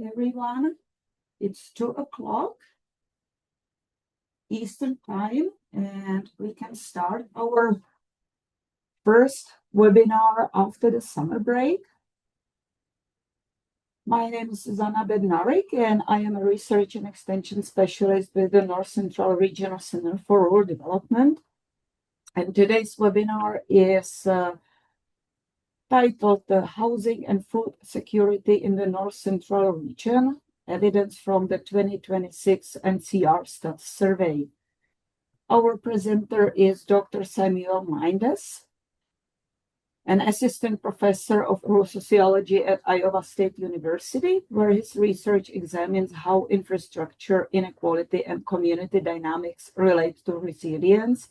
everyone. It's 2 o'clock Eastern Time, and we can start our first webinar after the summer break. My name is Zuzana Bednarik, and I am a Research and Extension Specialist with the North Central Regional Center for Rural Development. And today's webinar is titled Housing and Food Security in the North Central Region, Evidence from the 2026 NCR-Stat Survey. Our presenter is Dr. Samuel Mendes, an assistant professor of rural sociology at Iowa State University, where his research examines how infrastructure, inequality, and community dynamics relate to resilience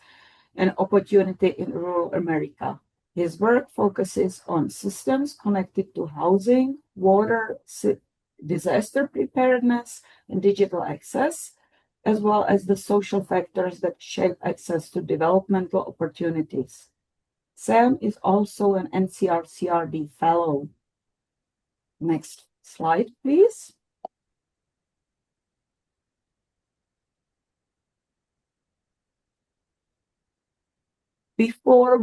and opportunity in rural America. His work focuses on systems connected to housing, water, disaster preparedness, and digital access, as well as the social factors that shape access to developmental opportunities. Sam is also an NCR-CRD Fellow. Next slide, please. Before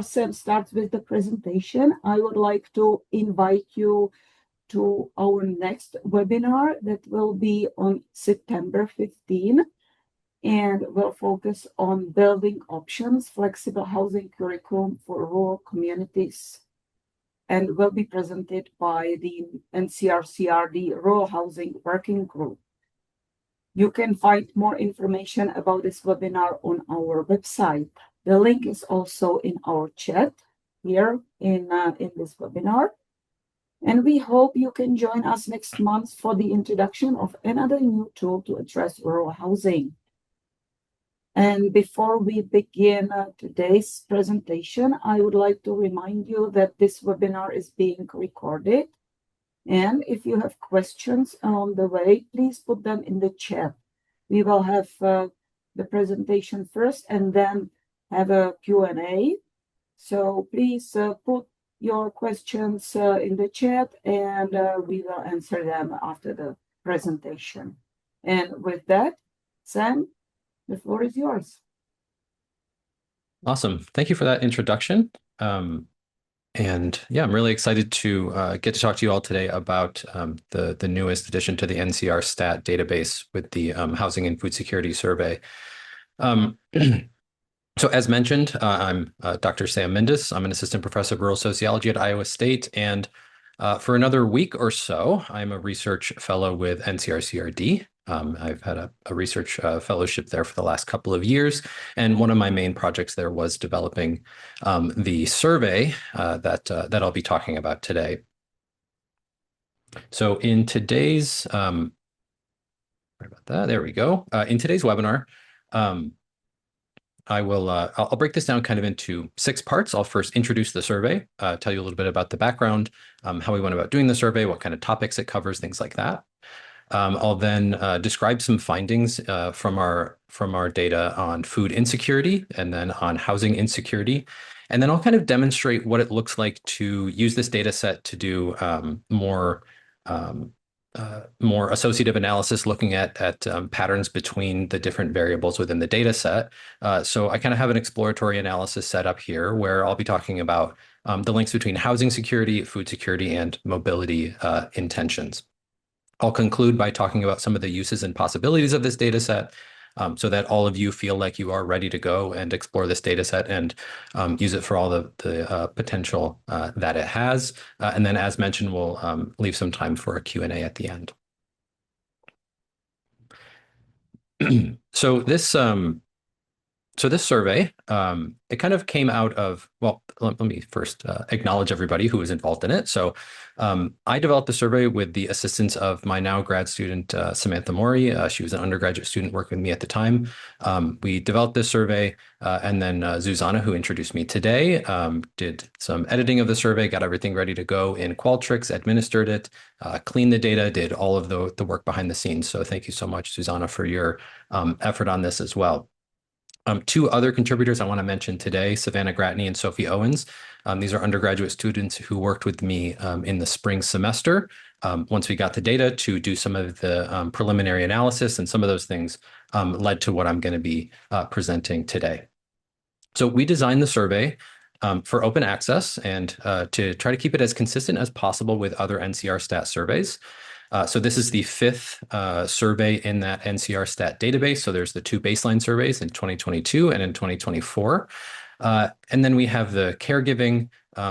Sam starts with the presentation, I would like to invite you to our next webinar that will be on September 15, and will focus on building options, flexible housing curriculum for rural communities, and will be presented by the NCR-CRD Rural Housing Working Group. You can find more information about this webinar on our website. The link is also in our chat here in this webinar. And we hope you can join us next month for the introduction of another new tool to address rural housing. And before we begin today's presentation, I would like to remind you that this webinar is being recorded. And if you have questions along the way, please put them in the chat. We will have the presentation first and then have a Q&A. So please put your questions in the chat, and we will answer them after the presentation. And with that, Sam, the floor is yours. Awesome. Thank you for that introduction. And yeah, I'm really excited to get to talk to you all today about the newest addition to the NCR-Stat database with the Housing and Food Security Survey. So as mentioned, I'm Dr. Sam Mendes. I'm an assistant professor of rural sociology at Iowa State. And for another week or so, I'm a research fellow with NCR-CRD. I've had a research fellowship there for the last couple of years. And one of my main projects there was developing the survey that I'll be talking about today. So in today's, sorry about that, there we go. In today's webinar, I'll break this down kind of into 6 parts. I'll first introduce the survey, tell you a little bit about the background, how we went about doing the survey, what kind of topics it covers, things like that. I'll then describe some findings from our data on food insecurity and then on housing insecurity. And then I'll kind of demonstrate what it looks like to use this data set to do more associative analysis, looking at patterns between the different variables within the data set. So I kind of have an exploratory analysis set up here where I'll be talking about the links between housing security, food security, and mobility intentions. I'll conclude by talking about some of the uses and possibilities of this data set so that all of you feel like you are ready to go and explore this data set and use it for all the potential that it has. And then, as mentioned, we'll leave some time for a Q&A at the end. So this survey, it kind of came out of, well, let me first acknowledge everybody who was involved in it. So I developed the survey with the assistance of my now grad student, Samantha Mori. She was an undergraduate student working with me at the time. We developed this survey, and then Zuzana, who introduced me today, did some editing of the survey, got everything ready to go in Qualtrics, administered it, cleaned the data, did all of the work behind the scenes. So thank you so much, Zuzana, for your effort on this as well. 2 other contributors I want to mention today, Savannah Gratney and Sophie Owens. These are undergraduate students who worked with me in the spring semester once we got the data to do some of the preliminary analysis, and some of those things led to what I'm going to be presenting today. So we designed the survey for open access and to try to keep it as consistent as possible with other NCR-Stat surveys. So this is the fifth survey in that NCR-Stat database. So there's the two baseline surveys in 2022 and in 2024. And then we have the caregiving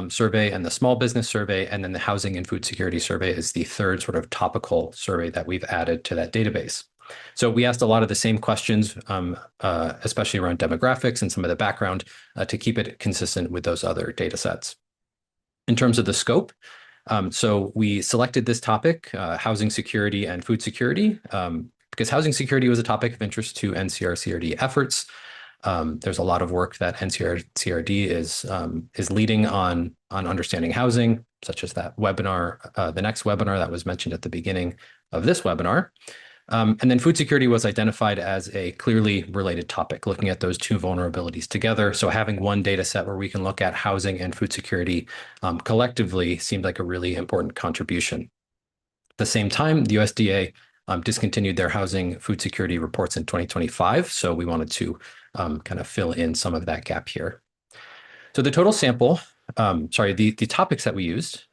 survey and the small business survey, and then the housing and food security survey is the third sort of topical survey that we've added to that database. So we asked a lot of the same questions, especially around demographics and some of the background, to keep it consistent with those other data sets. In terms of the scope, so we selected this topic, housing security and food security, because housing security was a topic of interest to NCR-CRD efforts. There's a lot of work that NCR-CRD is leading on understanding housing, such as that webinar, the next webinar that was mentioned at the beginning of this webinar. And then food security was identified as a clearly related topic, looking at those two vulnerabilities together. So having one data set where we can look at housing and food security collectively seemed like a really important contribution. At the same time, the USDA discontinued their housing food security reports in 2025. So we wanted to kind of fill in some of that gap here. So the total sample, the topics that we used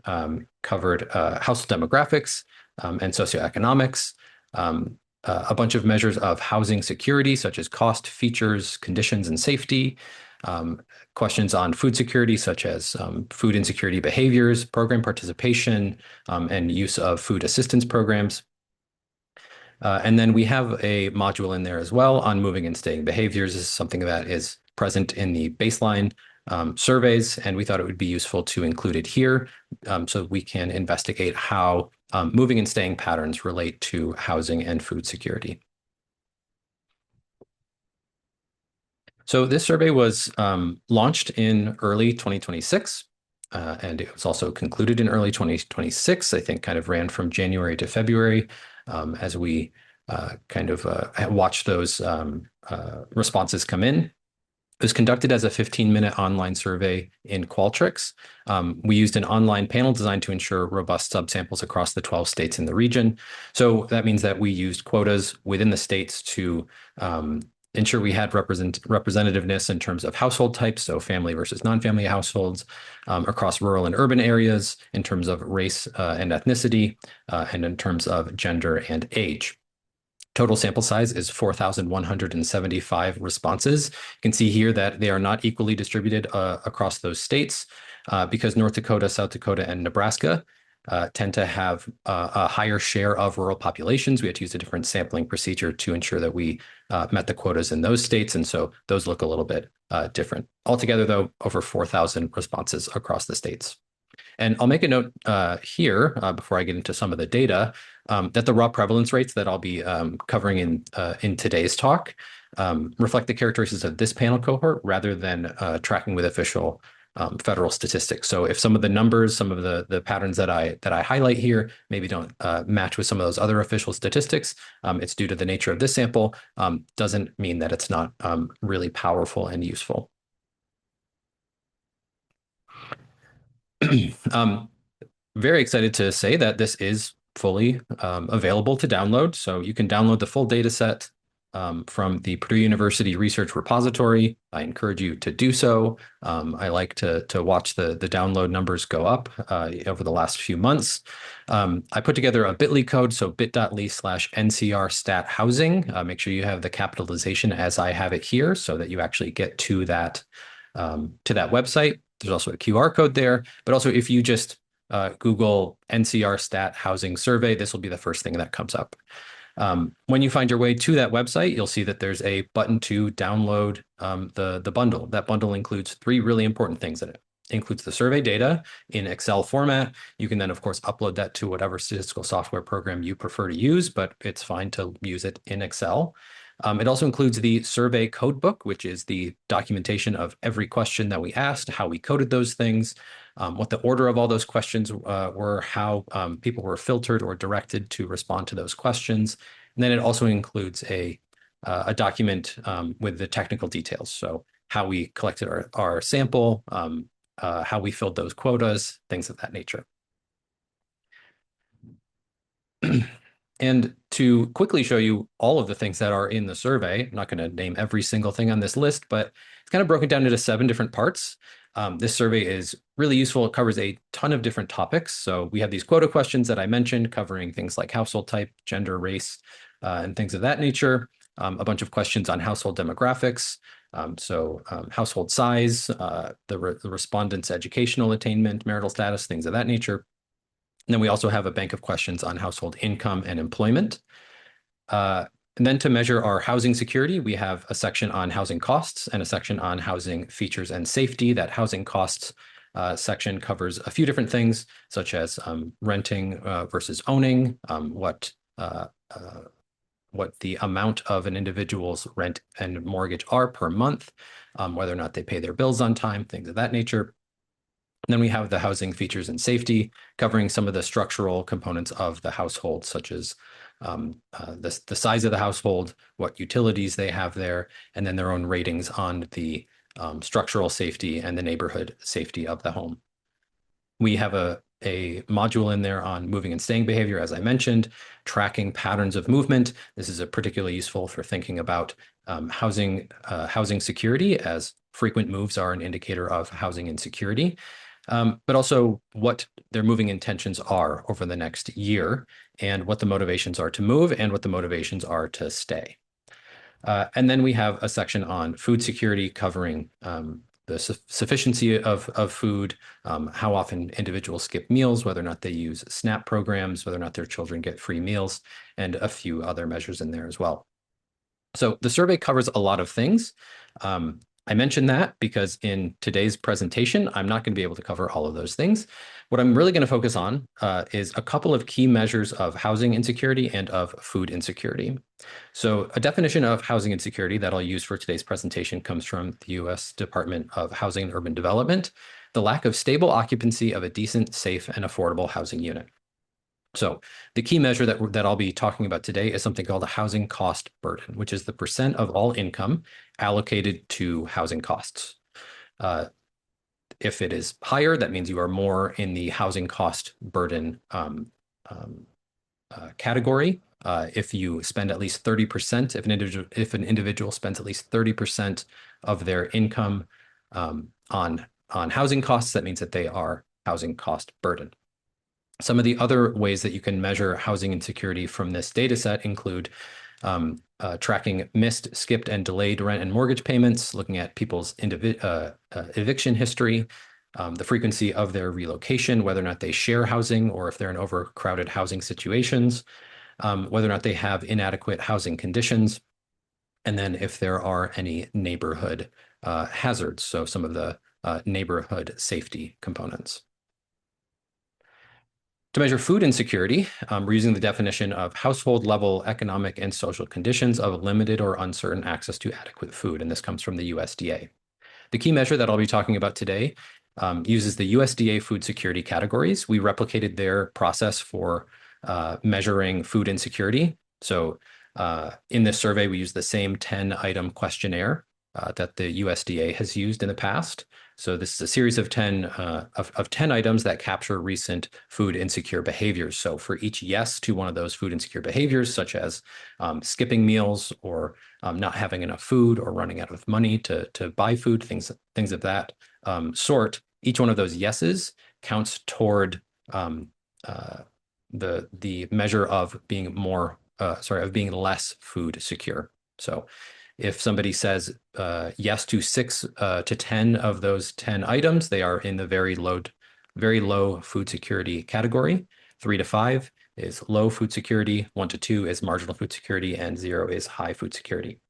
covered household demographics and socioeconomics, a bunch of measures of housing security, such as cost, features, conditions, and safety, questions on food security, such as food insecurity behaviors, program participation, and use of food assistance programs. And then we have a module in there as well on moving and staying behaviors. This is something that is present in the baseline surveys, and we thought it would be useful to include it here so we can investigate how moving and staying patterns relate to housing and food security. So this survey was launched in early 2026, and it was also concluded in early 2026, I think kind of ran from January to February as we watched those responses come in. It was conducted as a 15-minute online survey in Qualtrics. We used an online panel design to ensure robust subsamples across the 12 states in the region. So that means that we used quotas within the states to ensure we had representativeness in terms of household types, so family versus non-family households, across rural and urban areas, in terms of race and ethnicity, and in terms of gender and age. Total sample size is 4,175 responses. You can see here that they are not equally distributed across those states because North Dakota, South Dakota, and Nebraska tend to have a higher share of rural populations. We had to use a different sampling procedure to ensure that we met the quotas in those states, and so those look a little bit different. Altogether, though, over 4,000 responses across the states. And I'll make a note here before I get into some of the data that the raw prevalence rates that I'll be covering in today's talk reflect the characteristics of this panel cohort rather than tracking with official federal statistics. So if some of the numbers, some of the patterns that I highlight here maybe don't match with some of those other official statistics, it's due to the nature of this sample. Doesn't mean that it's not really powerful and useful. Very excited to say that this is fully available to download. So you can download the full data set from the Purdue University Research Repository. I encourage you to do so. I like to watch the download numbers go up over the last few months. I put together a bit.ly code, so bit.ly/NCR-Stat housing. Make sure you have the capitalization as I have it here so that you actually get to that website. There's also a QR code there, but also if you just Google NCR-Stat housing survey, this will be the first thing that comes up. When you find your way to that website, you'll see that there's a button to download the bundle. That bundle includes three really important things in it. It includes the survey data in Excel format. You can then, of course, upload that to whatever statistical software program you prefer to use, but it's fine to use it in Excel. It also includes the survey codebook, which is the documentation of every question that we asked, how we coded those things, what the order of all those questions were, how people were filtered or directed to respond to those questions. And then it also includes a document with the technical details. So how we collected our sample, how we filled those quotas, things of that nature. And to quickly show you all of the things that are in the survey, I'm not going to name every single thing on this list, but it's kind of broken down into 7 different parts. This survey is really useful. It covers a ton of different topics. So we have these quota questions that I mentioned covering things like household type, gender, race, and things of that nature. A bunch of questions on household demographics. Household size, the respondent's educational attainment, marital status, things of that nature. And then we also have a bank of questions on household income and employment. And then to measure our housing security, we have a section on housing costs and a section on housing features and safety. That housing costs section covers a few different things, such as renting versus owning, what the amount of an individual's rent and mortgage are per month, whether or not they pay their bills on time, things of that nature. And then we have the housing features and safety, covering some of the structural components of the household, such as the size of the household, what utilities they have there, and then their own ratings on the structural safety and the neighborhood safety of the home. We have a module in there on moving and staying behavior, as I mentioned, tracking patterns of movement. This is particularly useful for thinking about housing security, as frequent moves are an indicator of housing insecurity. But also what their moving intentions are over the next year, and what the motivations are to move and what the motivations are to stay. And then we have a section on food security covering the sufficiency of food, how often individuals skip meals, whether or not they use SNAP programs, whether or not their children get free meals, and a few other measures in there as well. So the survey covers a lot of things. I mentioned that because in today's presentation, I'm not going to be able to cover all of those things. What I'm really going to focus on is a couple of key measures of housing insecurity and of food insecurity. So a definition of housing insecurity that I'll use for today's presentation comes from the U.S. Department of Housing and Urban Development: the lack of stable occupancy of a decent, safe, and affordable housing unit. So the key measure that I'll be talking about today is something called a housing cost burden, which is the percent of all income allocated to housing costs. If it is higher, that means you are more in the housing cost burden category. If you spend at least 30%, if an individual spends at least 30% of their income on housing costs, that means that they are housing cost burden. Some of the other ways that you can measure housing insecurity from this data set include tracking missed, skipped, and delayed rent and mortgage payments, looking at people's eviction history, the frequency of their relocation, whether or not they share housing or if they're in overcrowded housing situations, whether or not they have inadequate housing conditions, and then if there are any neighborhood hazards, so some of the neighborhood safety components. To measure food insecurity, we're using the definition of household level economic and social conditions of limited or uncertain access to adequate food, and this comes from the USDA. The key measure that I'll be talking about today uses the USDA food security categories. We replicated their process for measuring food insecurity. So in this survey, we use the same 10-item questionnaire that the USDA has used in the past. So this is a series of 10 items that capture recent food insecure behaviors. So for each yes to one of those food insecure behaviors, such as skipping meals or not having enough food or running out of money to buy food, things of that sort, each one of those yeses counts toward the measure of being being less food secure. So if somebody says yes to 6 to 10 of those 10 items, they are in the very low food security category. 3 to 5 is low food security, 1 to 2 is marginal food security, and 0 is high food security.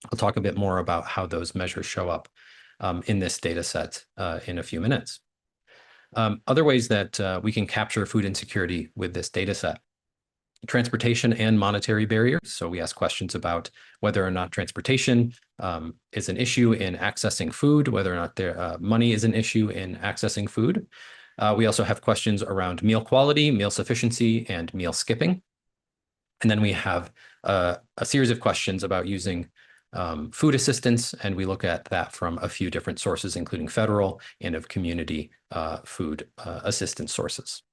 I'll talk a bit more about how those measures show up in this data set in a few minutes. Other ways that we can capture food insecurity with this data set: transportation and monetary barriers. So we ask questions about whether or not transportation is an issue in accessing food, whether or not money is an issue in accessing food. We also have questions around meal quality, meal sufficiency, and meal skipping. And then we have a series of questions about using food assistance, and we look at that from a few different sources, including federal and of community food assistance sources.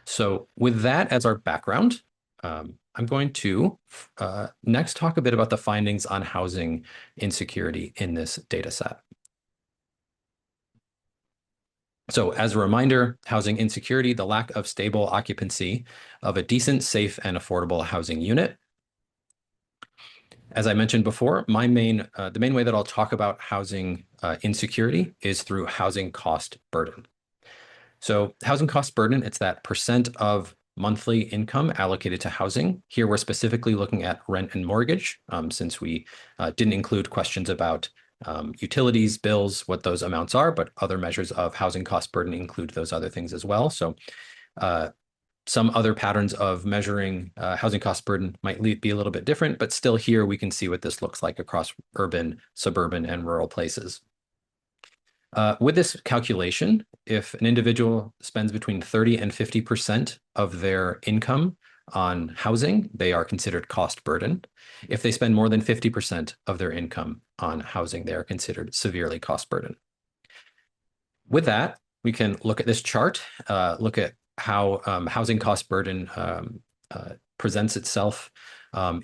So with that as our background, I'm going to next talk a bit about the findings on housing insecurity in this data set. So as a reminder, housing insecurity, the lack of stable occupancy of a decent, safe, and affordable housing unit. As I mentioned before, the main way that I'll talk about housing insecurity is through housing cost burden. So housing cost burden, it's that percent of monthly income allocated to housing. Here, we're specifically looking at rent and mortgage, since we didn't include questions about utilities, bills, what those amounts are, but other measures of housing cost burden include those other things as well. So some other patterns of measuring housing cost burden might be a little bit different, but still here we can see what this looks like across urban, suburban, and rural places. With this calculation, if an individual spends between 30 and 50% of their income on housing, they are considered cost burdened. If they spend more than 50% of their income on housing, they are considered severely cost burdened. With that, we can look at this chart, look at how housing cost burden presents itself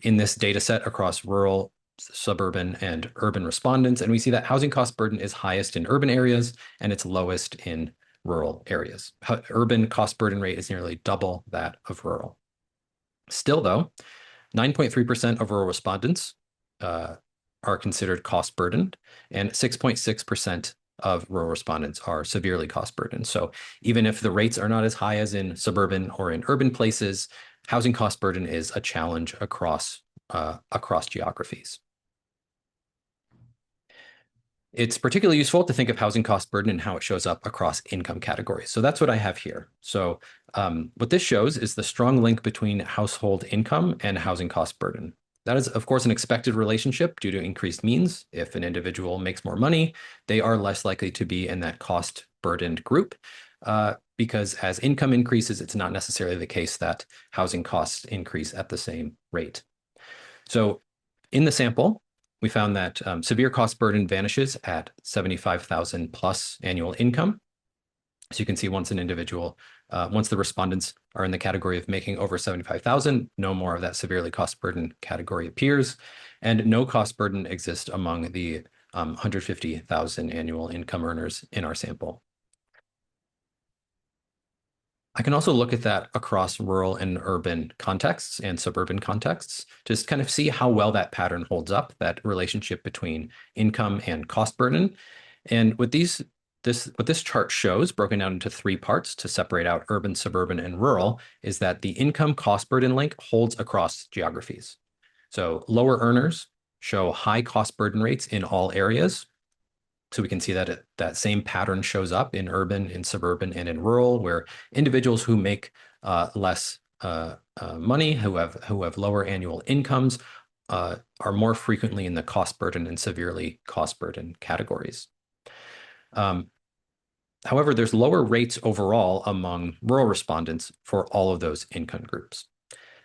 in this data set across rural, suburban, and urban respondents. And we see that housing cost burden is highest in urban areas and it's lowest in rural areas. Urban cost burden rate is nearly double that of rural. Still, though, 9.3% of rural respondents are considered cost burdened, and 6.6% of rural respondents are severely cost burdened. So even if the rates are not as high as in suburban or in urban places, housing cost burden is a challenge across geographies. It's particularly useful to think of housing cost burden and how it shows up across income categories. So that's what I have here. So what this shows is the strong link between household income and housing cost burden. That is, of course, an expected relationship due to increased means. If an individual makes more money, they are less likely to be in that cost burdened group, because as income increases, it's not necessarily the case that housing costs increase at the same rate. So in the sample, we found that severe cost burden vanishes at 75,000 plus annual income. So you can see once the respondents are in the category of making over 75,000, no more of that severely cost burden category appears, and no cost burden exists among the 150,000 annual income earners in our sample. I can also look at that across rural and urban contexts and suburban contexts, just kind of see how well that pattern holds up, that relationship between income and cost burden. And with what this chart shows, broken down into 3 parts to separate out urban, suburban, and rural, is that the income cost burden link holds across geographies. So lower earners show high cost burden rates in all areas. So we can see that that same pattern shows up in urban, in suburban, and in rural, where individuals who make less money, who have lower annual incomes, are more frequently in the cost burden and severely cost burden categories. However, there's lower rates overall among rural respondents for all of those income groups.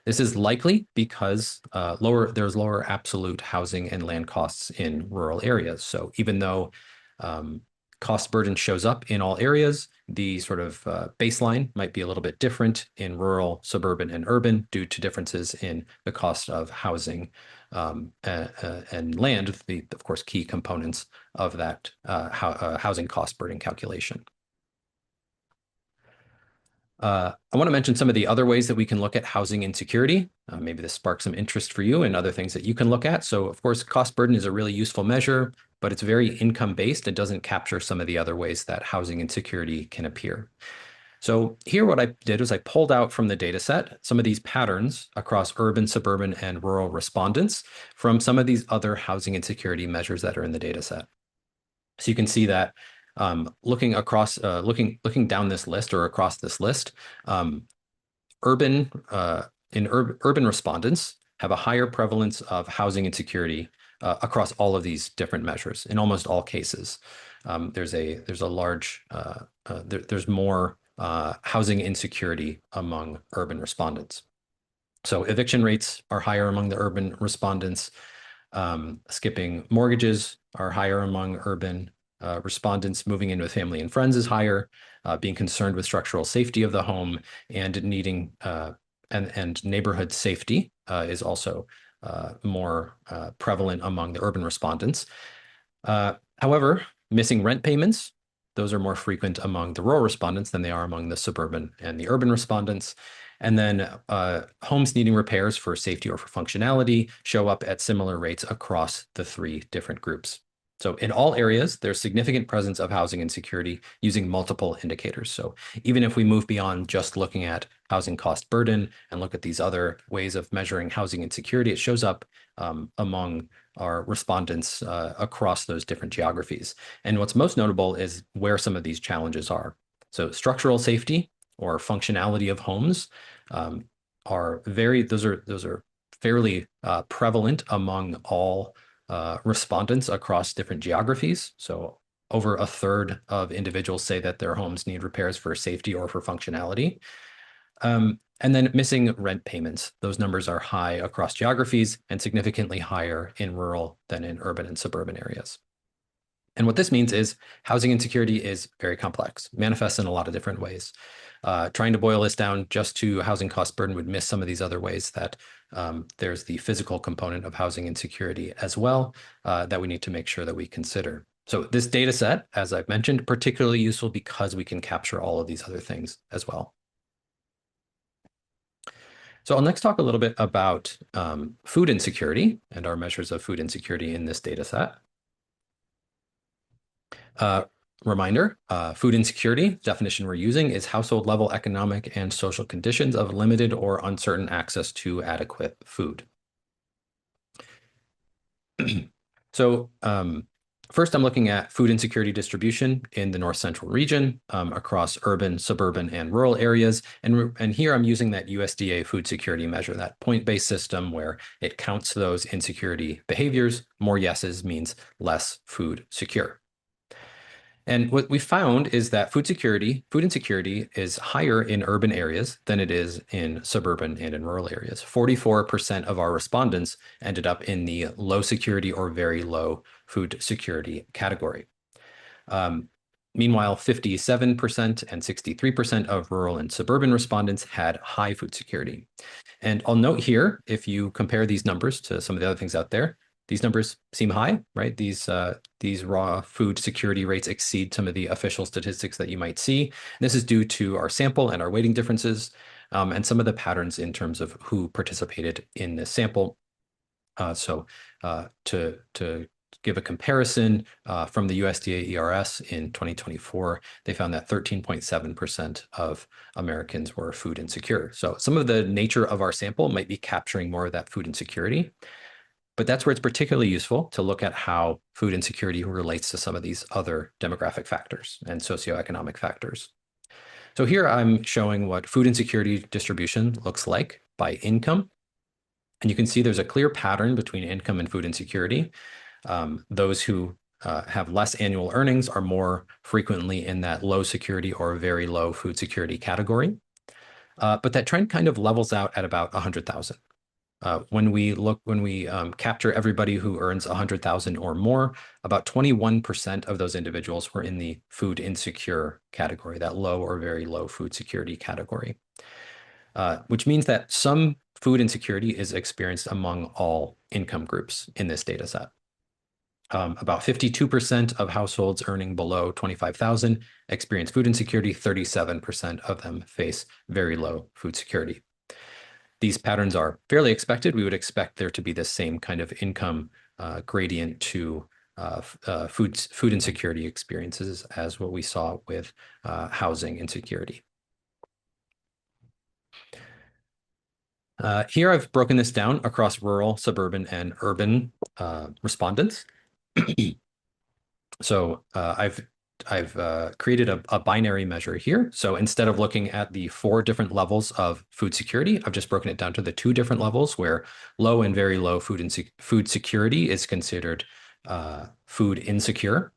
This is likely because there's lower absolute housing and land costs in rural areas. So even though cost burden shows up in all areas, the sort of baseline might be a little bit different in rural, suburban, and urban due to differences in the cost of housing and land, of course, key components of that housing cost burden calculation. I want to mention some of the other ways that we can look at housing insecurity. Maybe this sparks some interest for you and other things that you can look at. So of course, cost burden is a really useful measure, but it's very income-based. It doesn't capture some of the other ways that housing insecurity can appear. So here what I did was I pulled out from the data set some of these patterns across urban, suburban, and rural respondents from some of these other housing insecurity measures that are in the data set. So you can see that looking down this list or across this list, urban respondents have a higher prevalence of housing insecurity across all of these different measures in almost all cases. There's more housing insecurity among urban respondents. So eviction rates are higher among the urban respondents. Skipping mortgages are higher among urban respondents. Moving in with family and friends is higher. being concerned with structural safety of the home and needing and neighborhood safety is also more prevalent among the urban respondents. However, missing rent payments, those are more frequent among the rural respondents than they are among the suburban and the urban respondents. And then homes needing repairs for safety or for functionality show up at similar rates across the three different groups. So in all areas, there's significant presence of housing insecurity using multiple indicators. So even if we move beyond just looking at housing cost burden and look at these other ways of measuring housing insecurity, it shows up among our respondents across those different geographies. And what's most notable is where some of these challenges are. So structural safety or functionality of homes those are fairly prevalent among all respondents across different geographies. So over a third of individuals say that their homes need repairs for safety or for functionality. And then missing rent payments. Those numbers are high across geographies and significantly higher in rural than in urban and suburban areas. And what this means is housing insecurity is very complex, manifests in a lot of different ways. Trying to boil this down just to housing cost burden would miss some of these other ways that there's the physical component of housing insecurity as well that we need to make sure that we consider. So this data set, as I've mentioned, particularly useful because we can capture all of these other things as well. So I'll next talk a little bit about food insecurity and our measures of food insecurity in this data set. Reminder, food insecurity, definition we're using is household level economic and social conditions of limited or uncertain access to adequate food. So first, I'm looking at food insecurity distribution in the North Central region across urban, suburban, and rural areas. And here I'm using that USDA food security measure, that point-based system where it counts those insecurity behaviors. More yeses means less food secure. And what we found is that food insecurity is higher in urban areas than it is in suburban and in rural areas. 44% of our respondents ended up in the low security or very low food security category. Meanwhile, 57% and 63% of rural and suburban respondents had high food security. And I'll note here, if you compare these numbers to some of the other things out there, these numbers seem high, right? These raw food security rates exceed some of the official statistics that you might see. And this is due to our sample and our weighting differences and some of the patterns in terms of who participated in this sample. So to give a comparison from the USDA ERS in 2024, they found that 13.7% of Americans were food insecure. So some of the nature of our sample might be capturing more of that food insecurity. But that's where it's particularly useful to look at how food insecurity relates to some of these other demographic factors and socioeconomic factors. So here I'm showing what food insecurity distribution looks like by income. And you can see there's a clear pattern between income and food insecurity. Those who have less annual earnings are more frequently in that low security or very low food security category. But that trend kind of levels out at about 100,000. When we capture everybody who earns 100,000 or more, about 21% of those individuals were in the food insecure category, that low or very low food security category, which means that some food insecurity is experienced among all income groups in this data set. About 52% of households earning below 25,000 experience food insecurity, 37% of them face very low food security. These patterns are fairly expected. We would expect there to be the same kind of income gradient to food insecurity experiences as what we saw with housing insecurity. Here I've broken this down across rural, suburban, and urban respondents. So I've created a binary measure here. So instead of looking at the 4 different levels of food security, I've just broken it down to the 2 different levels where low and very low food security is considered food insecure.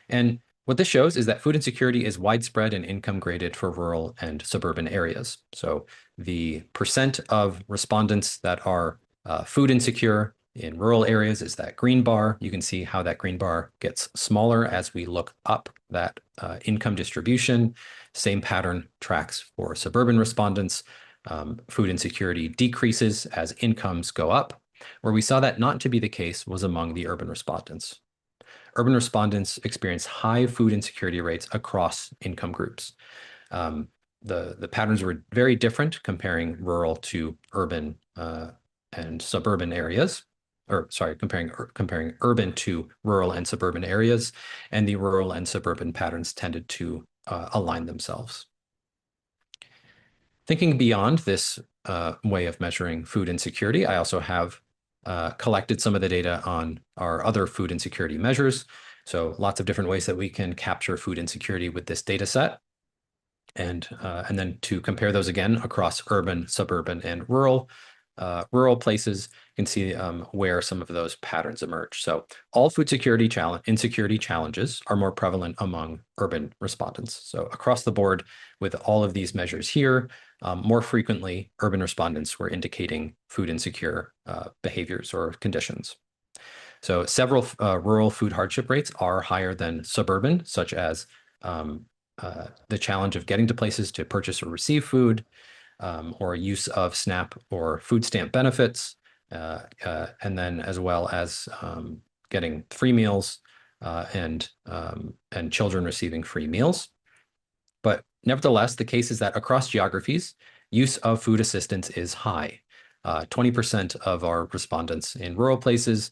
And what this shows is that food insecurity is widespread and income graded for rural and suburban areas. So the percent of respondents that are food insecure in rural areas is that green bar. You can see how that green bar gets smaller as we look up that income distribution. Same pattern tracks for suburban respondents. Food insecurity decreases as incomes go up. Where we saw that not to be the case was among the urban respondents. Urban respondents experience high food insecurity rates across income groups. The patterns were very different comparing rural to urban and suburban areas, or sorry, comparing urban to rural and suburban areas, and the rural and suburban patterns tended to align themselves. Thinking beyond this way of measuring food insecurity, I also have collected some of the data on our other food insecurity measures. So lots of different ways that we can capture food insecurity with this data set. And then to compare those again across urban, suburban, and rural places, you can see where some of those patterns emerge. So all food insecurity challenges are more prevalent among urban respondents. So across the board with all of these measures here, more frequently, urban respondents were indicating food insecure behaviors or conditions. So several rural food hardship rates are higher than suburban, such as the challenge of getting to places to purchase or receive food, or use of SNAP or food stamp benefits, and then as well as getting free meals and children receiving free meals. But nevertheless, the case is that across geographies, use of food assistance is high. 20% of our respondents in rural places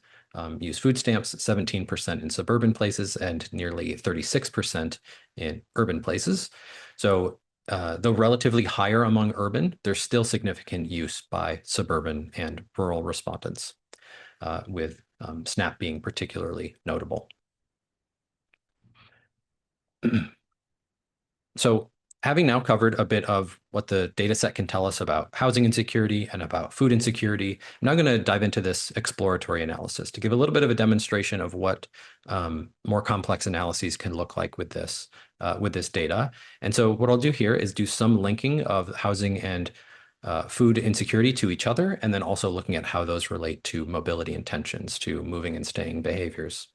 use food stamps, 17% in suburban places, and nearly 36% in urban places. So though relatively higher among urban, there's still significant use by suburban and rural respondents, with SNAP being particularly notable. So having now covered a bit of what the data set can tell us about housing insecurity and about food insecurity, I'm now going to dive into this exploratory analysis to give a little bit of a demonstration of what more complex analyses can look like with this data. And so what I'll do here is do some linking of housing and food insecurity to each other, and then also looking at how those relate to mobility intentions, to moving and staying behaviors.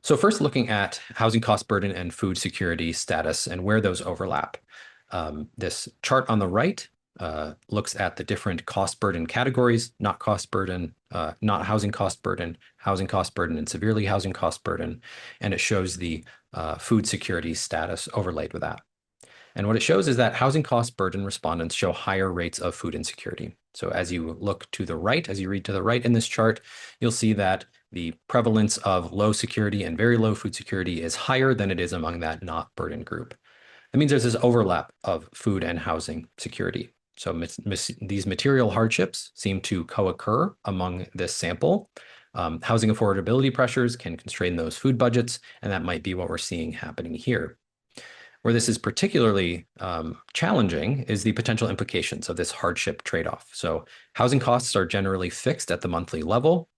So first, looking at housing cost burden and food security status and where those overlap. This chart on the right looks at the different cost burden categories: not cost burden, not housing cost burden, and severely housing cost burden. And it shows the food security status overlaid with that. And what it shows is that housing cost burden respondents show higher rates of food insecurity. So as you look to the right, as you read to the right in this chart, you'll see that the prevalence of low security and very low food security is higher than it is among that not burden group. That means there's this overlap of food and housing security. So these material hardships seem to co-occur among this sample. Housing affordability pressures can constrain those food budgets, and that might be what we're seeing happening here. Where this is particularly challenging is the potential implications of this hardship trade-off. So housing costs are generally fixed at the monthly level.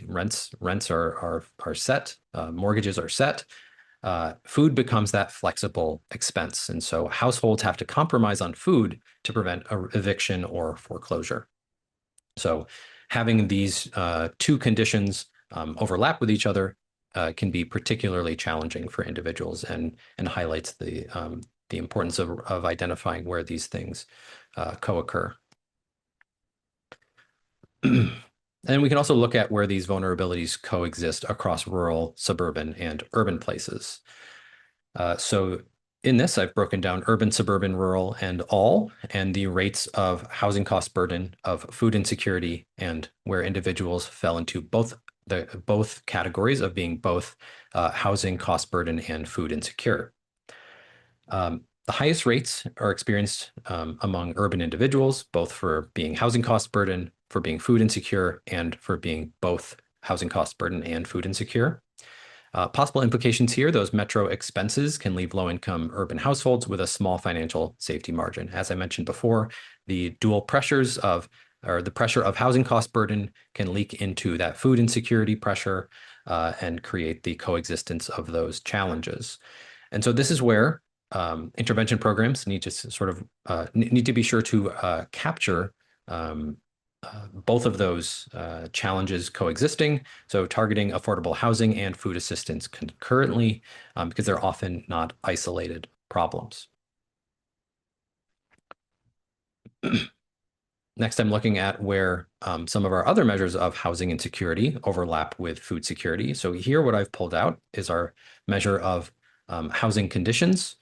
Rents are set, mortgages are set. Food becomes that flexible expense. And so households have to compromise on food to prevent eviction or foreclosure. So having these two conditions overlap with each other can be particularly challenging for individuals, and highlights the importance of identifying where these things co-occur. And we can also look at where these vulnerabilities coexist across rural, suburban, and urban places. So in this, I've broken down urban, suburban, rural, and all, and the rates of housing cost burden, of food insecurity, and where individuals fell into both categories of being both housing cost burden and food insecure. The highest rates are experienced among urban individuals, both for being housing cost burden, for being food insecure, and for being both housing cost burden and food insecure. Possible implications here: those metro expenses can leave low-income urban households with a small financial safety margin. As I mentioned before, the dual pressures or the pressure of housing cost burden can leak into that food insecurity pressure and create the coexistence of those challenges. And so this is where intervention programs need to sort of need to be sure to capture both of those challenges coexisting, so targeting affordable housing and food assistance concurrently, because they're often not isolated problems. Next, I'm looking at where some of our other measures of housing insecurity overlap with food security. So here, what I've pulled out is our measure of housing conditions,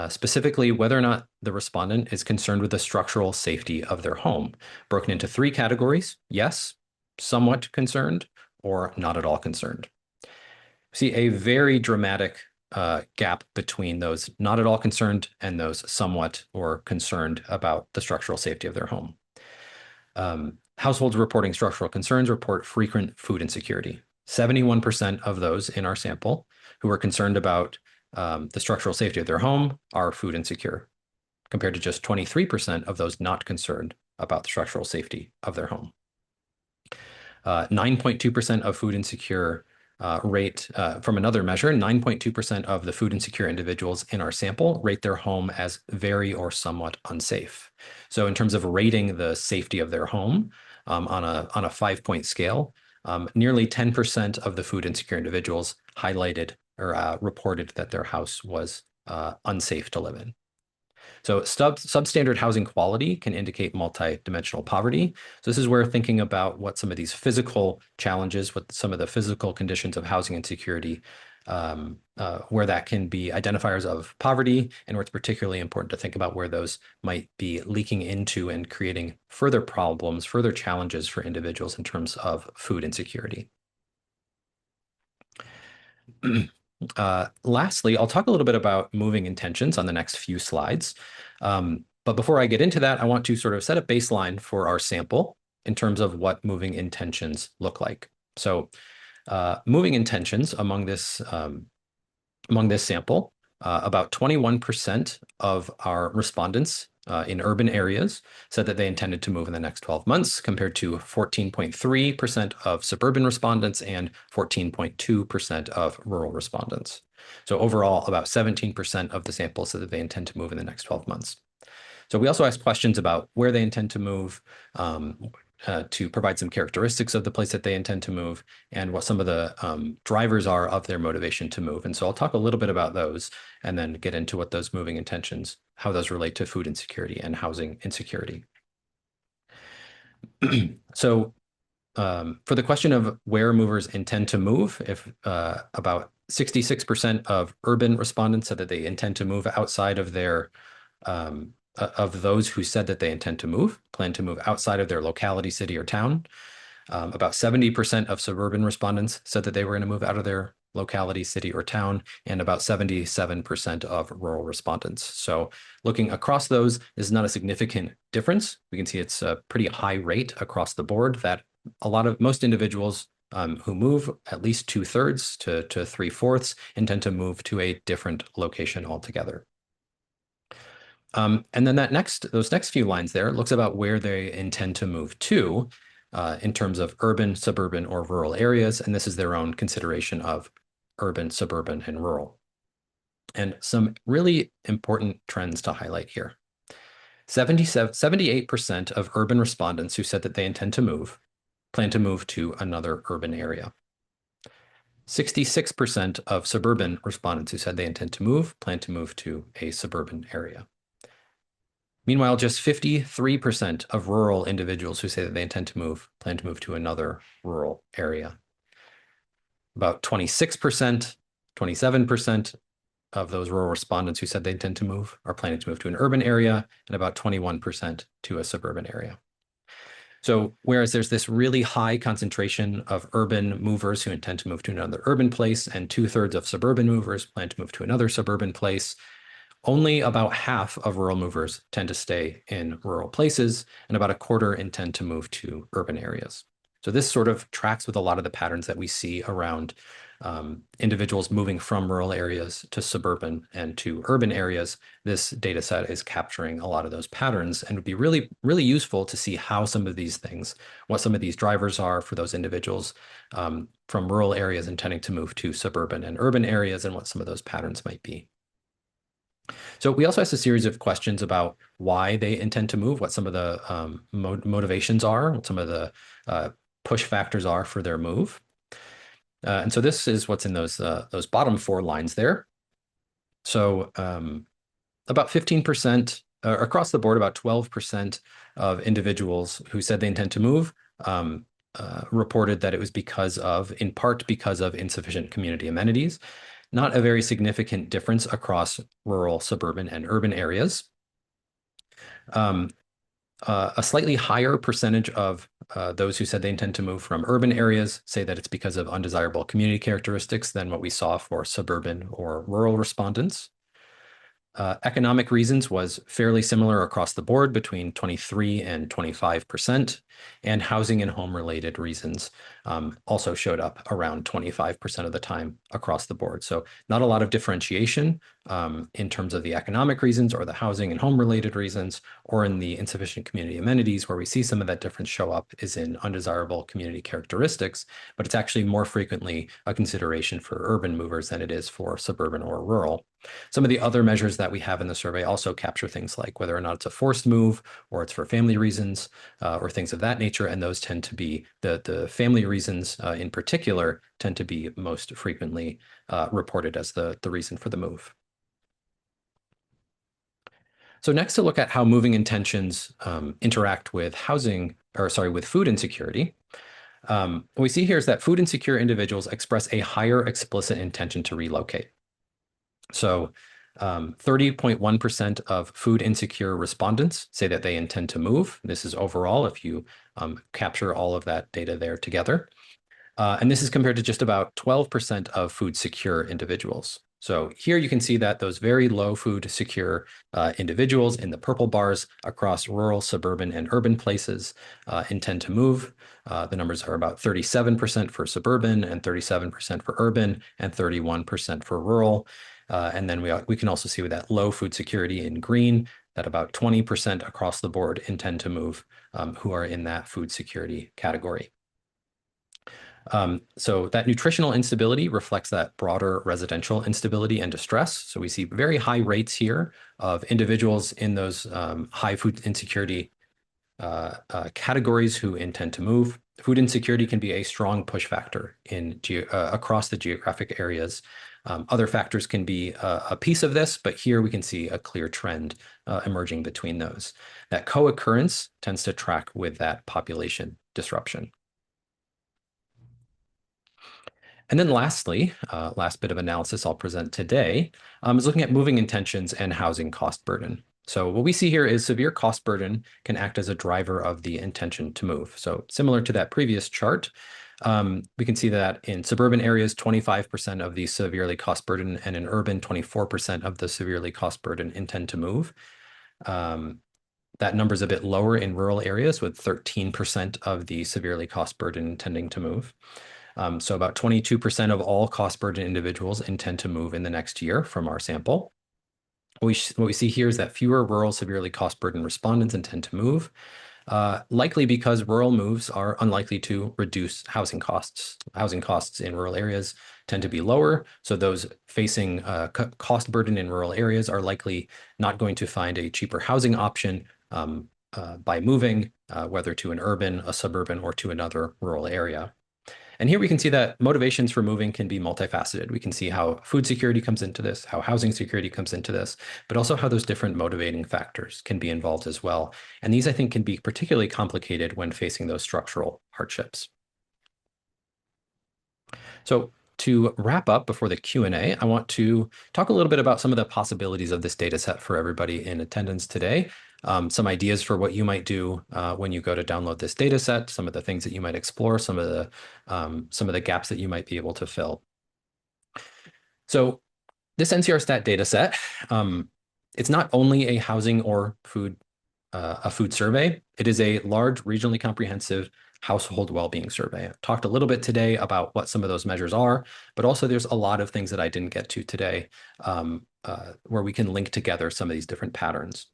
specifically whether or not the respondent is concerned with the structural safety of their home, broken into 3 categories: yes, somewhat concerned, or not at all concerned. See a very dramatic gap between those not at all concerned and those somewhat or concerned about the structural safety of their home. Households reporting structural concerns report frequent food insecurity. 71% of those in our sample who are concerned about the structural safety of their home are food insecure, compared to just 23% of those not concerned about the structural safety of their home. 9.2% of food insecure rate, from another measure, 9.2% of the food insecure individuals in our sample rate their home as very or somewhat unsafe. So in terms of rating the safety of their home on a 5-point scale, nearly 10% of the food insecure individuals highlighted or reported that their house was unsafe to live in. So substandard housing quality can indicate multidimensional poverty. So this is where thinking about what some of these physical challenges, what some of the physical conditions of housing insecurity, where that can be identifiers of poverty, and where it's particularly important to think about where those might be leaking into and creating further problems, further challenges for individuals in terms of food insecurity. Lastly, I'll talk a little bit about moving intentions on the next few slides. But before I get into that, I want to sort of set a baseline for our sample in terms of what moving intentions look like. So moving intentions among this sample, about 21% of our respondents in urban areas said that they intended to move in the next 12 months, compared to 14.3% of suburban respondents and 14.2% of rural respondents. So overall, about 17% of the sample said that they intend to move in the next 12 months. So we also asked questions about where they intend to move, to provide some characteristics of the place that they intend to move, and what some of the drivers are of their motivation to move. And so I'll talk a little bit about those and then get into what those moving intentions, how those relate to food insecurity and housing insecurity. So for the question of where movers intend to move, if about 66% of urban respondents said that they intend to move outside of their of those who said that they intend to move, plan to move outside of their locality, city, or town. About 70% of suburban respondents said that they were going to move out of their locality, city, or town, and about 77% of rural respondents. So looking across those, this is not a significant difference. We can see it's a pretty high rate across the board that most individuals who move, at least 2/3 to 3/4, intend to move to a different location altogether. And then those next few lines there looks about where they intend to move to in terms of urban, suburban, or rural areas. And this is their own consideration of urban, suburban, and rural. And some really important trends to highlight here. 78% of urban respondents who said that they intend to move plan to move to another urban area. 66% of suburban respondents who said they intend to move plan to move to a suburban area. Meanwhile, just 53% of rural individuals who say that they intend to move plan to move to another rural area. About 26%, 27% of those rural respondents who said they intend to move are planning to move to an urban area, and about 21% to a suburban area. So whereas there's this really high concentration of urban movers who intend to move to another urban place, and 2/3 of suburban movers plan to move to another suburban place, only about half of rural movers tend to stay in rural places, and about 1/4 intend to move to urban areas. So this sort of tracks with a lot of the patterns that we see around individuals moving from rural areas to suburban and to urban areas. This data set is capturing a lot of those patterns, and would be really, really useful to see how some of these things, what some of these drivers are for those individuals from rural areas intending to move to suburban and urban areas, and what some of those patterns might be. So we also asked a series of questions about why they intend to move, what some of the motivations are, what some of the push factors are for their move. And so this is what's in those bottom 4 lines there. So about 15%, across the board, about 12% of individuals who said they intend to move reported that it was in part because of insufficient community amenities. Not a very significant difference across rural, suburban, and urban areas. A slightly higher percentage of those who said they intend to move from urban areas say that it's because of undesirable community characteristics than what we saw for suburban or rural respondents. Economic reasons was fairly similar across the board between 23 and 25%, and housing and home-related reasons also showed up around 25% of the time across the board. So not a lot of differentiation in terms of the economic reasons or the housing and home-related reasons, or in the insufficient community amenities. Where we see some of that difference show up is in undesirable community characteristics, but it's actually more frequently a consideration for urban movers than it is for suburban or rural. Some of the other measures that we have in the survey also capture things like whether or not it's a forced move or it's for family reasons or things of that nature. And those tend to be the family reasons in particular tend to be most frequently reported as the reason for the move. So next, to look at how moving intentions interact with with food insecurity. What we see here is that food insecure individuals express a higher explicit intention to relocate. So 30.1% of food insecure respondents say that they intend to move. This is overall if you capture all of that data there together. And this is compared to just about 12% of food secure individuals. So here you can see that those very low food secure individuals in the purple bars across rural, suburban, and urban places intend to move. The numbers are about 37% for suburban and 37% for urban and 31% for rural. And then we can also see with that low food security in green that about 20% across the board intend to move who are in that food security category. So that nutritional instability reflects that broader residential instability and distress. So we see very high rates here of individuals in those high food insecurity categories who intend to move. Food insecurity can be a strong push factor across the geographic areas. Other factors can be a piece of this, but here we can see a clear trend emerging between those. That co-occurrence tends to track with that population disruption. And then lastly, last bit of analysis I'll present today is looking at moving intentions and housing cost burden. So what we see here is severe cost burden can act as a driver of the intention to move. So similar to that previous chart, we can see that in suburban areas, 25% of the severely cost burden, and in urban, 24% of the severely cost burden intend to move. That number is a bit lower in rural areas, with 13% of the severely cost burden intending to move. So about 22% of all cost burden individuals intend to move in the next year from our sample. What we see here is that fewer rural severely cost burden respondents intend to move, likely because rural moves are unlikely to reduce housing costs. Housing costs in rural areas tend to be lower, so those facing cost burden in rural areas are likely not going to find a cheaper housing option by moving, whether to an urban, a suburban, or to another rural area. And here we can see that motivations for moving can be multifaceted. We can see how food security comes into this, how housing security comes into this, but also how those different motivating factors can be involved as well. And these, I think, can be particularly complicated when facing those structural hardships. So to wrap up before the Q&A, I want to talk a little bit about some of the possibilities of this data set for everybody in attendance today. Some ideas for what you might do when you go to download this data set, some of the things that you might explore, some of the gaps that you might be able to fill. So this NCR-Stat data set, it's not only a housing or food survey. It is a large, regionally comprehensive household well-being survey. I've talked a little bit today about what some of those measures are, but also there's a lot of things that I didn't get to today where we can link together some of these different patterns.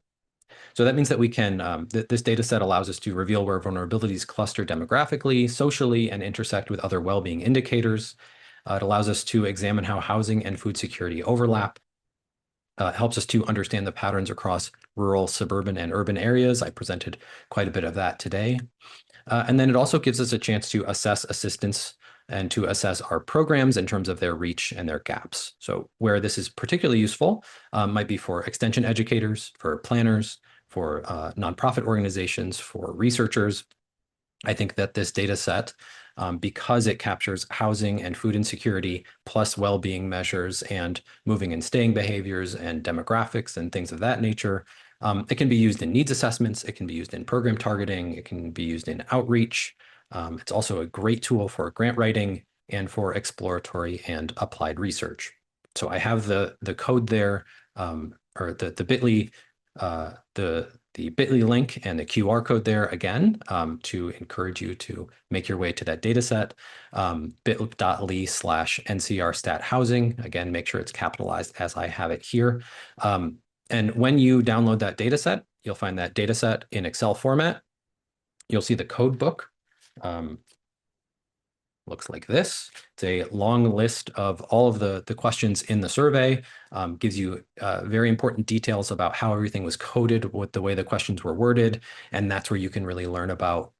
So that means that we can, this data set allows us to reveal where vulnerabilities cluster demographically, socially, and intersect with other well-being indicators. It allows us to examine how housing and food security overlap. helps us to understand the patterns across rural, suburban, and urban areas. I presented quite a bit of that today. And then it also gives us a chance to assess assistance and to assess our programs in terms of their reach and their gaps. So where this is particularly useful might be for extension educators, for planners, for nonprofit organizations, for researchers. I think that this data set, because it captures housing and food insecurity, plus well-being measures and moving and staying behaviors and demographics and things of that nature, it can be used in needs assessments, it can be used in program targeting, it can be used in outreach. It's also a great tool for grant writing and for exploratory and applied research. So I have the code there, or the bit.ly, the bit.ly link and the QR code there again, to encourage you to make your way to that data set, bit.ly/NCR-Stat housing. Again, make sure it's capitalized as I have it here. And when you download that data set, you'll find that data set in Excel format. You'll see the code book. Looks like this. It's a long list of all of the questions in the survey, gives you very important details about how everything was coded, what the way the questions were worded, and that's where you can really learn about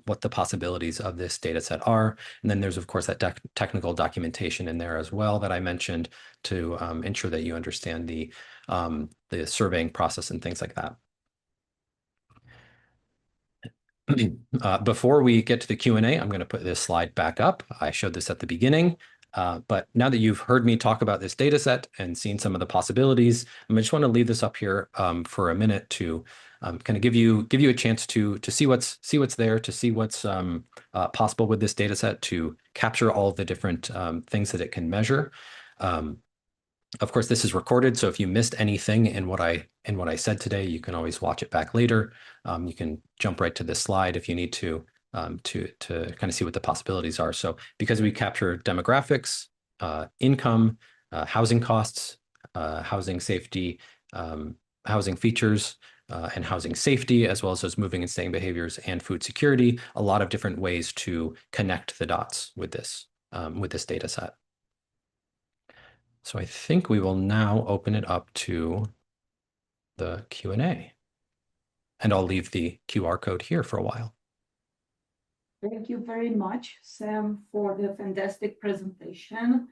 what the possibilities of this data set are. And then there's, of course, that technical documentation in there as well that I mentioned to ensure that you understand the surveying process and things like that. Before we get to the Q&A, I'm going to put this slide back up. I showed this at the beginning, but now that you've heard me talk about this data set and seen some of the possibilities, I just want to leave this up here for a minute to kind of give you a chance to see what's there, to see what's possible with this data set, to capture all the different things that it can measure. Of course, this is recorded, so if you missed anything in what I said today, you can always watch it back later. You can jump right to this slide if you need to kind of see what the possibilities are. So because we capture demographics, income, housing costs, housing safety, housing features, and housing safety, as well as those moving and staying behaviors and food security, a lot of different ways to connect the dots with this data set. So I think we will now open it up to the Q&A. And I'll leave the QR code here for a while. Thank you very much, Sam, for the fantastic presentation,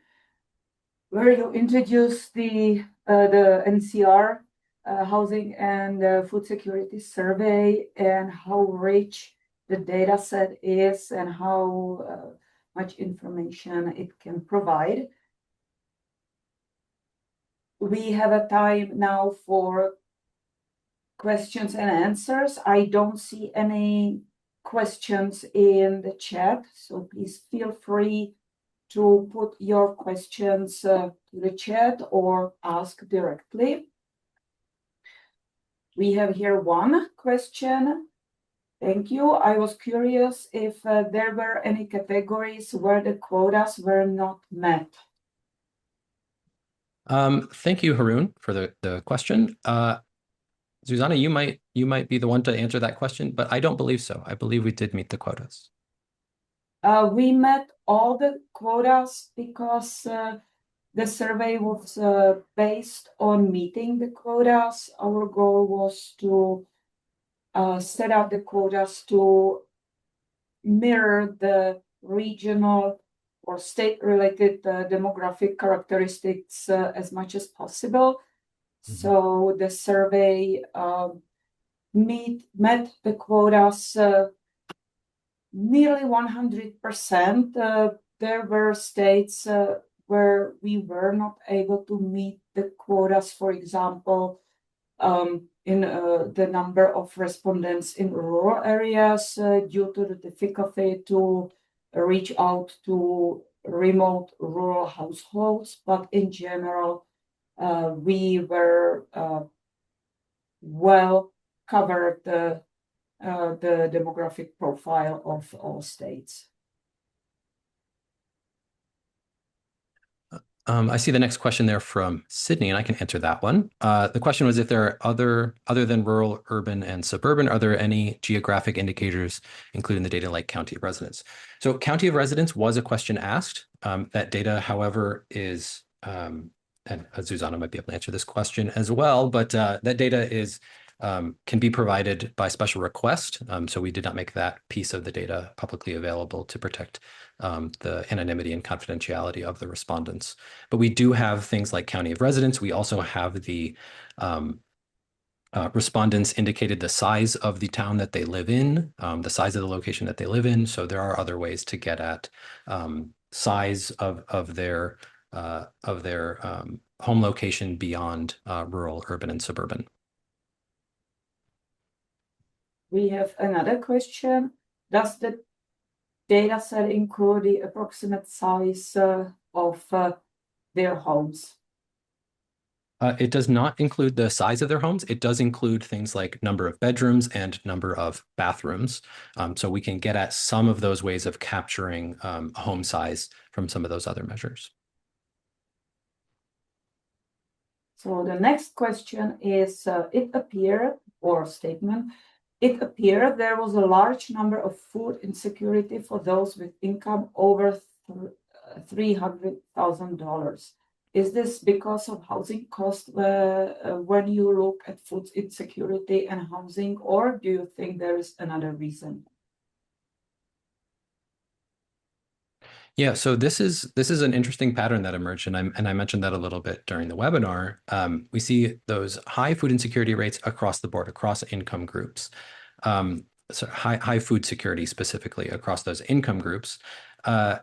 where you introduced the NCR Housing and Food Security Survey and how rich the data set is and how much information it can provide. We have a time now for questions and answers. I don't see any questions in the chat, so please feel free to put your questions to the chat or ask directly. We have here one question. Thank you. I was curious if there were any categories where the quotas were not met. Thank you, Haroon, for the question. Zuzana, you might be the one to answer that question, but I don't believe so. I believe we did meet the quotas. We met all the quotas because the survey was based on meeting the quotas. Our goal was to set up the quotas to mirror the regional or state-related demographic characteristics as much as possible. Mm-hmm. So the survey met the quotas nearly 100%. There were states where we were not able to meet the quotas, for example, in the number of respondents in rural areas due to the difficulty to reach out to remote rural households. But in general, we were well covered the demographic profile of all states. I see the next question there from Sydney, and I can answer that one. The question was if there are other than rural, urban, and suburban, are there any geographic indicators included in the data like county of residence? So county of residence was a question asked. That data, however, is and Zuzana might be able to answer this question as well, but that data is can be provided by special request. So we did not make that piece of the data publicly available to protect the anonymity and confidentiality of the respondents. But we do have things like county of residence. We also have the respondents indicated the size of the town that they live in, the size of the location that they live in. So there are other ways to get at size of their home location beyond rural, urban, and suburban. We have another question. Does the data set include the approximate size of their homes? It does not include the size of their homes. It does include things like number of bedrooms and number of bathrooms. So we can get at some of those ways of capturing home size from some of those other measures. So the next question is, it appeared there was a large number of food insecurity for those with income over $300,000. Is this because of housing cost when you look at food insecurity and housing, or do you think there is another reason? Yeah, so this is an interesting pattern that emerged, and I mentioned that a little bit during the webinar. We see those high food insecurity rates across the board, across income groups. So high food security specifically across those income groups. I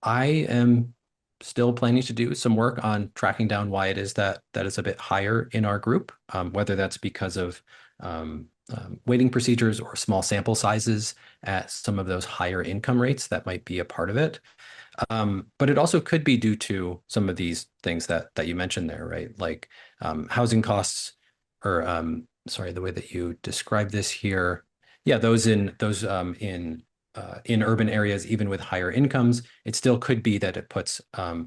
am still planning to do some work on tracking down why it is that is a bit higher in our group, whether that's because of weighting procedures or small sample sizes at some of those higher income rates that might be a part of it. But it also could be due to some of these things that you mentioned there, right? Like housing costs, or sorry, the way that you describe this here. Yeah, those in urban areas, even with higher incomes, it still could be that it puts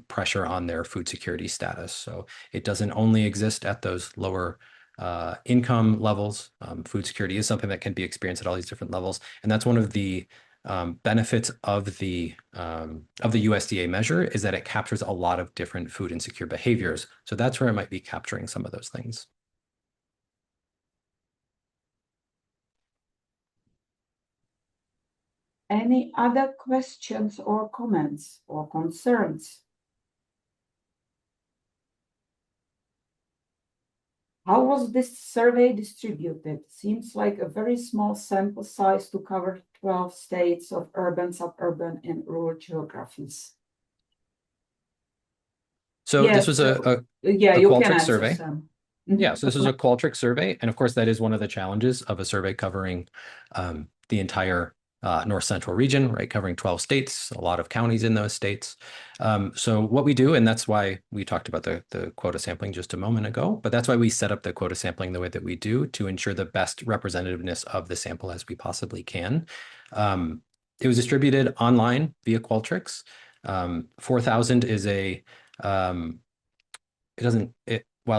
pressure on their food security status. So it doesn't only exist at those lower income levels. Food security is something that can be experienced at all these different levels, and that's one of the benefits of the USDA measure, is that it captures a lot of different food insecure behaviors. So that's where it might be capturing some of those things. Any other questions or comments or concerns? How was this survey distributed? Seems like a very small sample size to cover 12 states of urban, suburban, and rural geographies. So Yes, this was a yeah, you can Qualtrics answer survey. some. Yeah, so this is a Qualtrics survey, and of course that is one of the challenges of a survey covering the entire North Central region, right? Covering 12 states, a lot of counties in those states. So what we do, and that's why we talked about the quota sampling just a moment ago, but that's why we set up the quota sampling the way that we do, to ensure the best representativeness of the sample as we possibly can. It was distributed online via Qualtrics. 4,000 is a while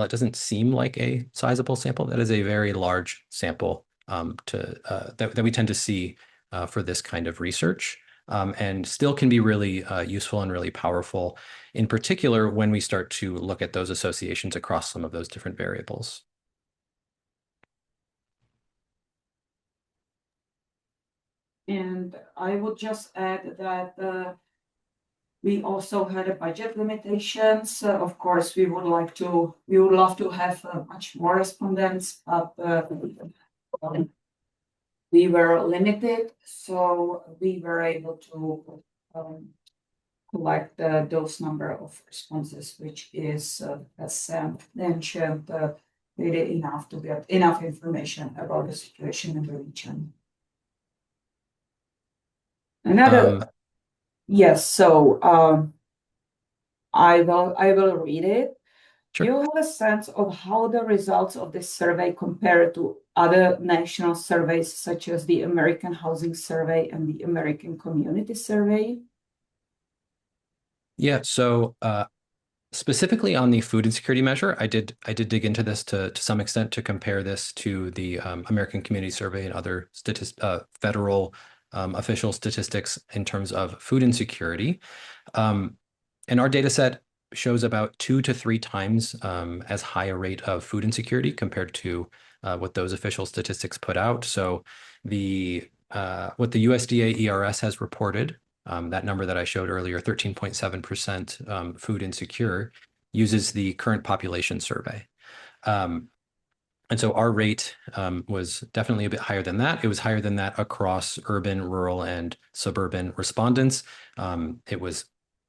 it doesn't seem like a sizable sample, that is a very large sample that we tend to see for this kind of research, and still can be really useful and really powerful, in particular when we start to look at those associations across some of those different variables. And I would just add that we also had a budget limitations. Of course, we would love to have much more respondents, but we were limited, so we were able to collect those number of responses, which is, as Sam mentioned, really enough to get enough information about the situation in the region. Yes, so I will read it. Sure. Do you have a sense of how the results of this survey compare to other national surveys, such as the American Housing Survey and the American Community Survey? Yeah, so specifically on the food insecurity measure, I did dig into this to some extent to compare this to the American Community Survey and other federal official statistics in terms of food insecurity. And our data set shows about 2 to 3 times as high a rate of food insecurity compared to what those official statistics put out. So what the USDA ERS has reported, that number that I showed earlier, 13.7% food insecure, uses the current population survey. And so our rate was definitely a bit higher than that. It was higher than that across urban, rural, and suburban respondents. It was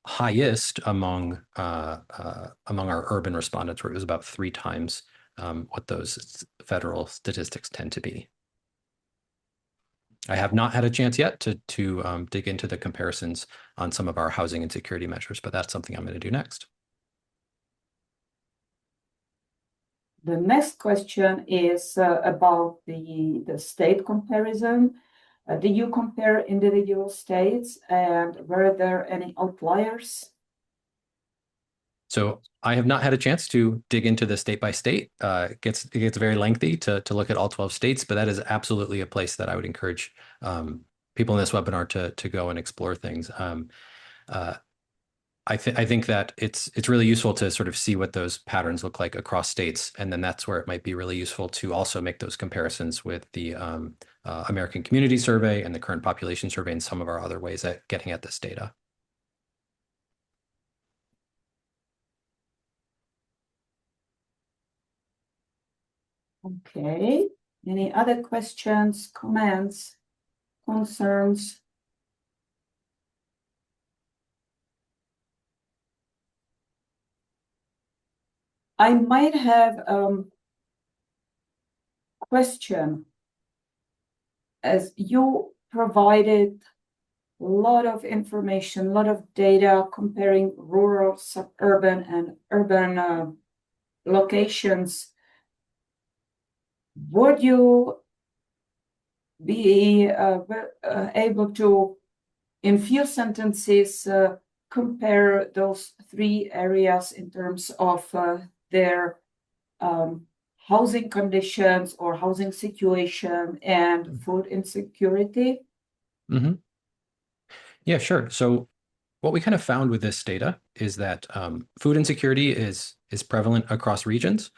highest among our urban respondents, where it was about 3 times what those federal statistics tend to be. I have not had a chance yet to dig into the comparisons on some of our housing insecurity measures, but that's something I'm going to do next. The next question is about the state comparison. Did you compare individual states, and were there any outliers? So I have not had a chance to dig into the state by state. It gets very lengthy to look at all 12 states, but that is absolutely a place that I would encourage people in this webinar to go and explore things. I think that it's really useful to sort of see what those patterns look like across states, and then that's where it might be really useful to also make those comparisons with the American Community Survey and the current population survey and some of our other ways at getting at this data. Okay. Any other questions, comments, concerns? I might have a question. As you provided a lot of information, a lot of data comparing rural, suburban, and urban locations, would you be able to, in few sentences, compare those 3 areas in terms of their housing conditions or housing situation and food insecurity? Mm-hmm. Yeah, sure. So what we kind of found with this data is that food insecurity is prevalent across regions,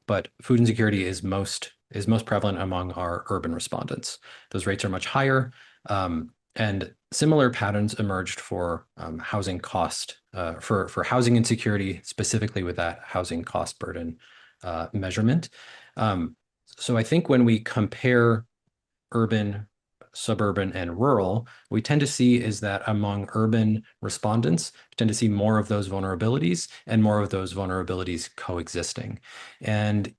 but food insecurity is most prevalent among our urban respondents. Those rates are much higher, and similar patterns emerged for housing cost, for housing insecurity, specifically with that housing cost burden measurement. So I think when we compare urban, suburban, and rural, we tend to see is that among urban respondents, we tend to see more of those vulnerabilities and more of those vulnerabilities coexisting. And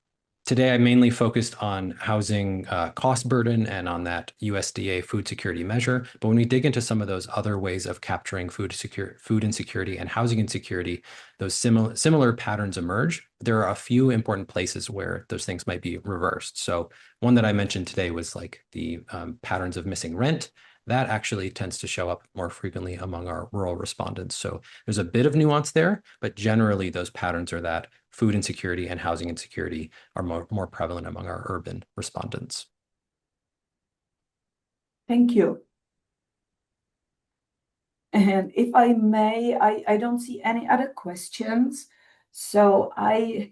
today, I mainly focused on housing cost burden and on that USDA food security measure. But when we dig into some of those other ways of capturing food insecurity and housing insecurity, those similar patterns emerge. There are a few important places where those things might be reversed. So one that I mentioned today was like the patterns of missing rent. That actually tends to show up more frequently among our rural respondents. So there's a bit of nuance there, but generally those patterns are that food insecurity and housing insecurity are more prevalent among our urban respondents. Thank you. And if I may, I don't see any other questions. So I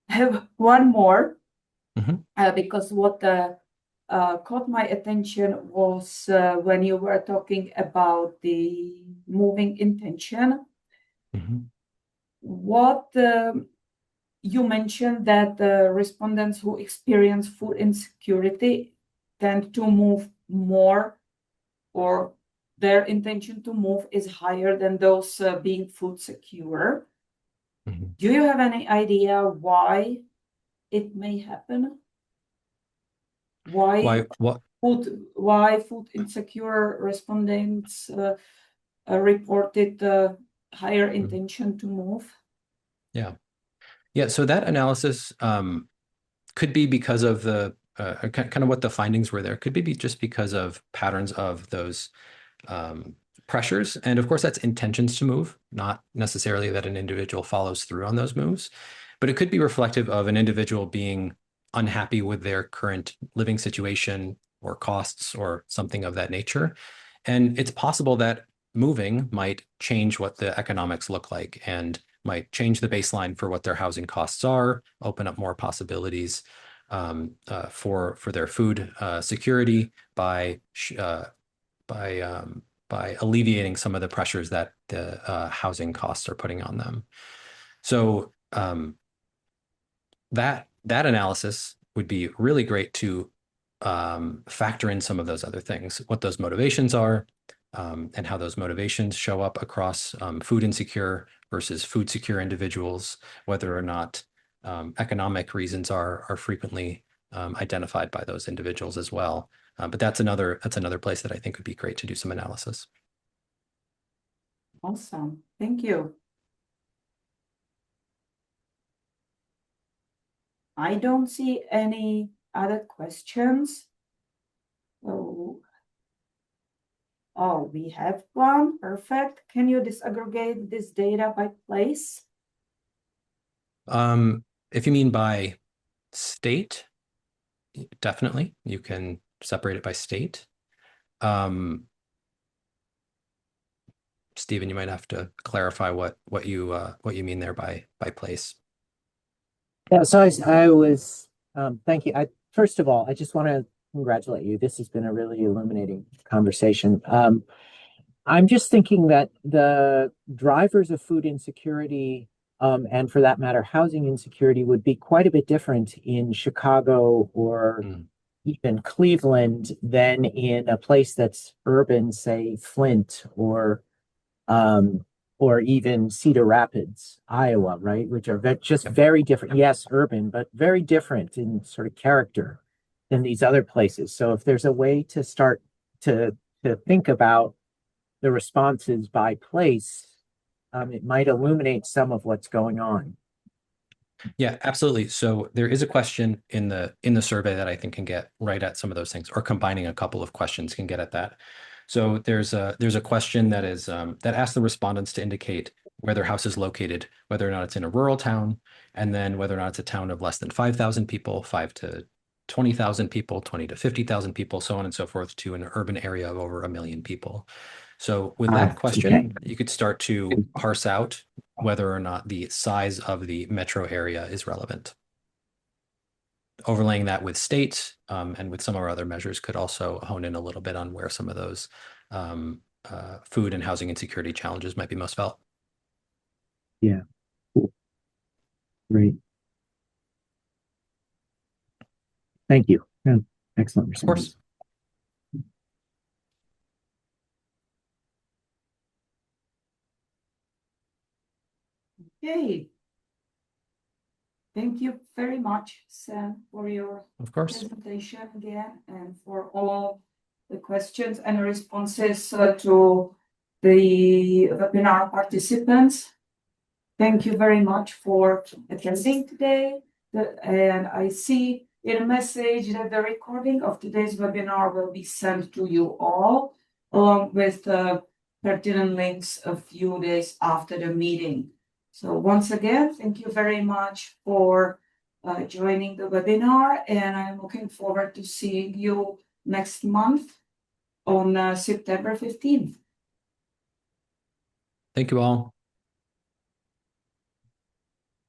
have one more, because what caught my attention was when you were talking about the moving intention. What you mentioned that the respondents who experience food insecurity tend to move more, or their intention to move is higher than those being food secure. Do you have any idea why it may happen? Why food insecure respondents reported higher intention to move? Yeah. So that analysis could be because of the kind of what the findings were there. Could be just because of patterns of those pressures. And of course, that's intentions to move, not necessarily that an individual follows through on those moves. But it could be reflective of an individual being unhappy with their current living situation or costs or something of that nature. And it's possible that moving might change what the economics look like and might change the baseline for what their housing costs are, open up more possibilities for their food security by alleviating some of the pressures that the housing costs are putting on them. So that analysis would be really great to factor in some of those other things, what those motivations are, and how those motivations show up across food insecure versus food secure individuals, whether or not economic reasons are frequently identified by those individuals as well. But that's another place that I think would be great to do some analysis. Awesome. Thank you. I don't see any other questions. Oh, we have one. Perfect. Can you disaggregate this data by place? If you mean by state, definitely. You can separate it by state. Stephen, you might have to clarify what you mean there by place. Yeah, so I was thank you. First of all, I just want to congratulate you. This has been a really illuminating conversation. I'm just thinking that the drivers of food insecurity, and for that matter, housing insecurity, would be quite a bit different in Chicago or even Cleveland than in a place that's urban, say Flint or even Cedar Rapids, Iowa, right? Which are just very different. Yes, urban, but very different in sort of character than these other places. So if there's a way to start to think about the responses by place, it might illuminate some of what's going on. Yeah, absolutely. So there is a question in the survey that I think can get right at some of those things, or combining a couple of questions can get at that. So there's a question that is that asks the respondents to indicate where their house is located, whether or not it's in a rural town, and then whether or not it's a town of less than 5,000 people, 5 to 20,000 people, 20 to 50,000 people, so on and so forth, to an urban area of over 1 million people. So with that question, you could start to parse out whether or not the size of the metro area is relevant. Overlaying that with state and with some of our other measures could also hone in a little bit on where some of those food and housing insecurity challenges might be most felt. Yeah. Cool. Great. Thank you. Yeah. Excellent response. Of course. Okay. Thank you very much, Sam, for your presentation again, and for all the questions and responses to the webinar participants. Thank you very much for attending today. And I see in a message that the recording of today's webinar will be sent to you all, along with the pertinent links a few days after the meeting. So once again, thank you very much for joining the webinar, and I'm looking forward to seeing you next month on September 15th. Thank you all.